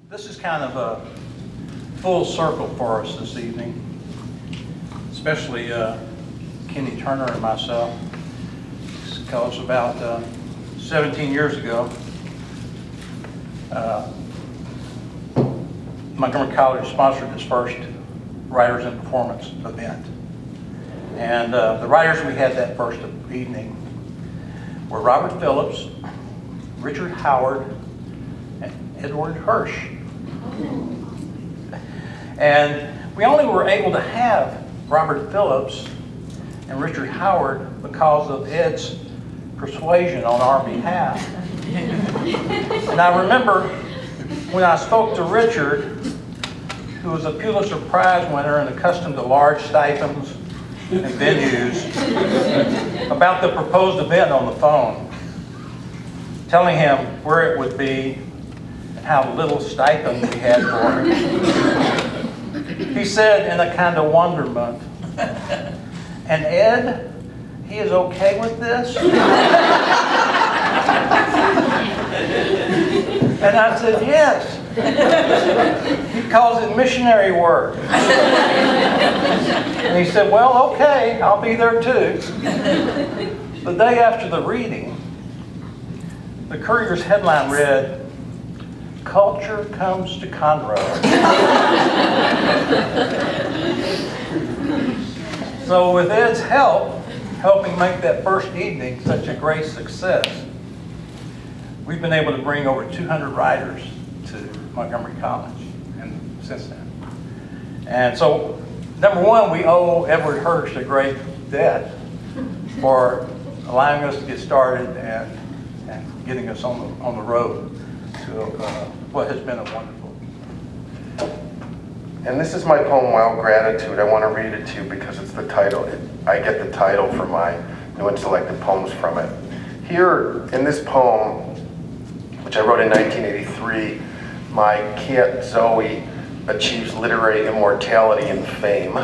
This is kind of a full circle for us this evening, especially Kenny Turner and myself, because about 17 years ago, Montgomery College sponsored its first Writers in Performance event. And the writers we had that first evening were Robert Phillips, Richard Howard, and Edward Hirsch. And we only were able to have Robert Phillips and Richard Howard because of Ed's persuasion on our behalf. And I remember when I spoke to Richard, who was a Pulitzer Prize winner and accustomed to large stipends and venues, about the proposed event on the phone, telling him where it would be and how little stipend we had for him. He said in a kind of wonderment, "And Ed, he is okay with this?" And I said, "Yes." He calls it missionary work. And he said, "Well, okay, I'll be there too." The day after the reading, the Courier's headline read, "Culture comes to Conroe." So with Ed's help, helping make that first evening such a great success, we've been able to bring over 200 writers to Montgomery College and since then. And so, number one, we owe Edward Hirsch a great debt for allowing us to get started and getting us on the road to what has been a wonderful. And this is my poem, Wild Gratitude. I want to read it to you because it's the title. I get the title for my new and selected poems from it. Here in this poem, which I wrote in 1983, my cat Zoe achieves literary immortality and fame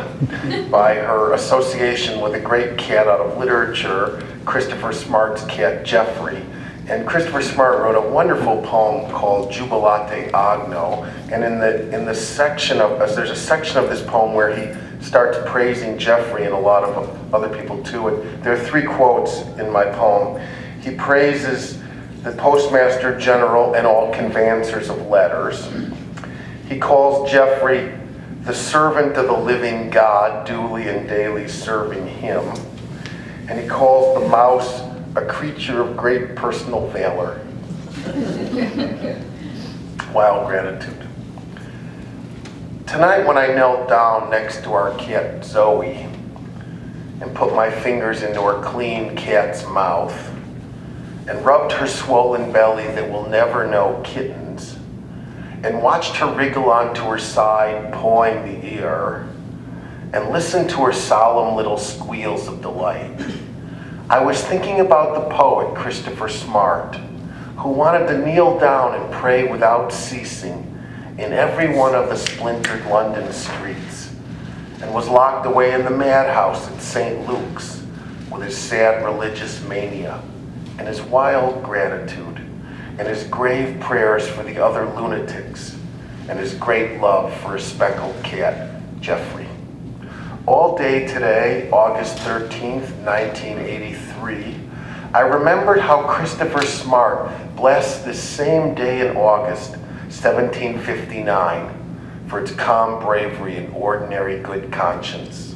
by her association with a great cat out of literature, Christopher Smart's cat Jeffrey. And Christopher Smart wrote a wonderful poem called Jubilate Agno. And in the section of, there's a section of this poem where he starts praising Jeffrey and a lot of other people too. And there are three quotes in my poem. He praises the Postmaster General and all conveyancers of letters. He calls Jeffrey the servant of the living God, duly and daily serving him. And he calls the mouse a creature of great personal valor. Wild Gratitude. Tonight when I knelt down next to our cat Zoe and put my fingers into her clean cat's mouth and rubbed her swollen belly that will never know kittens and watched her wriggle onto her side, pawing the ear, and listened to her solemn little squeals of delight, I was thinking about the poet Christopher Smart, who wanted to kneel down and pray without ceasing in every one of the splintered London streets, and was locked away in the madhouse at St. Luke's with his sad religious mania, and his wild gratitude, and his grave prayers for the other lunatics, and his great love for his speckled cat, Jeffrey. All day today, August 13th, 1983, I remembered how Christopher Smart blessed this same day in August, 1759, for its calm bravery and ordinary good conscience.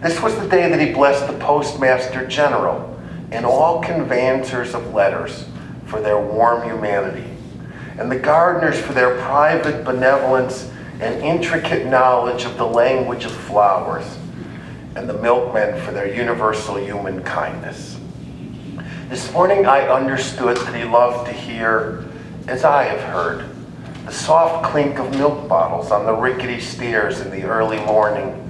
This was the day that he blessed the Postmaster General and all conveyancers of letters for their warm humanity, and the gardeners for their private benevolence and intricate knowledge of the language of flowers, and the milkmen for their universal human kindness. This morning I understood that he loved to hear, as I have heard, the soft clink of milk bottles on the rickety stairs in the early morning,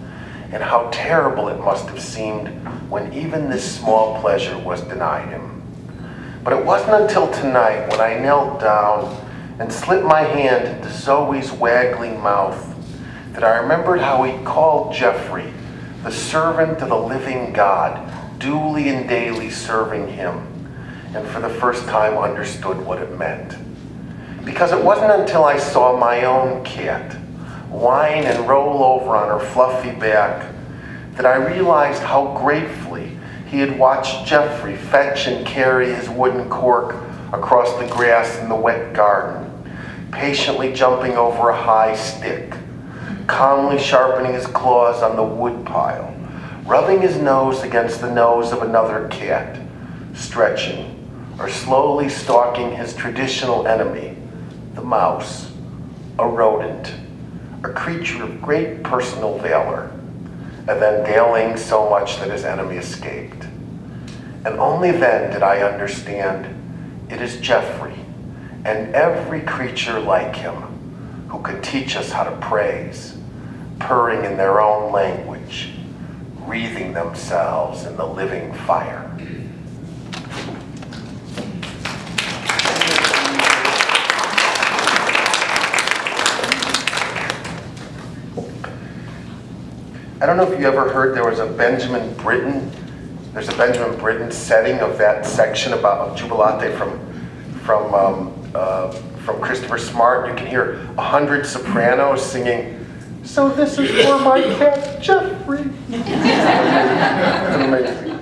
and how terrible it must have seemed when even this small pleasure was denied him. But it wasn't until tonight when I knelt down and slipped my hand into Zoe's waggling mouth that I remembered how he called Jeffrey the servant of the living God, duly and daily serving him, and for the first time understood what it meant. Because it wasn't until I saw my own cat whine and roll over on her fluffy back that I realized how gratefully he had watched Jeffrey fetch and carry his wooden cork across the grass in the wet garden, patiently jumping over a high stick, calmly sharpening his claws on the wood pile, rubbing his nose against the nose of another cat, stretching, or slowly stalking his traditional enemy, the mouse, a rodent, a creature of great personal valor, and then bailing so much that his enemy escaped. And only then did I understand it is Jeffrey and every creature like him who could teach us how to praise, purring in their own language, wreathing themselves in the living fire. I don't know if you ever heard there's a Benjamin Britten setting of that section of Jubilate from Christopher Smart. You can hear 100 sopranos singing, "So this is for my cat Jeffrey." Amazing.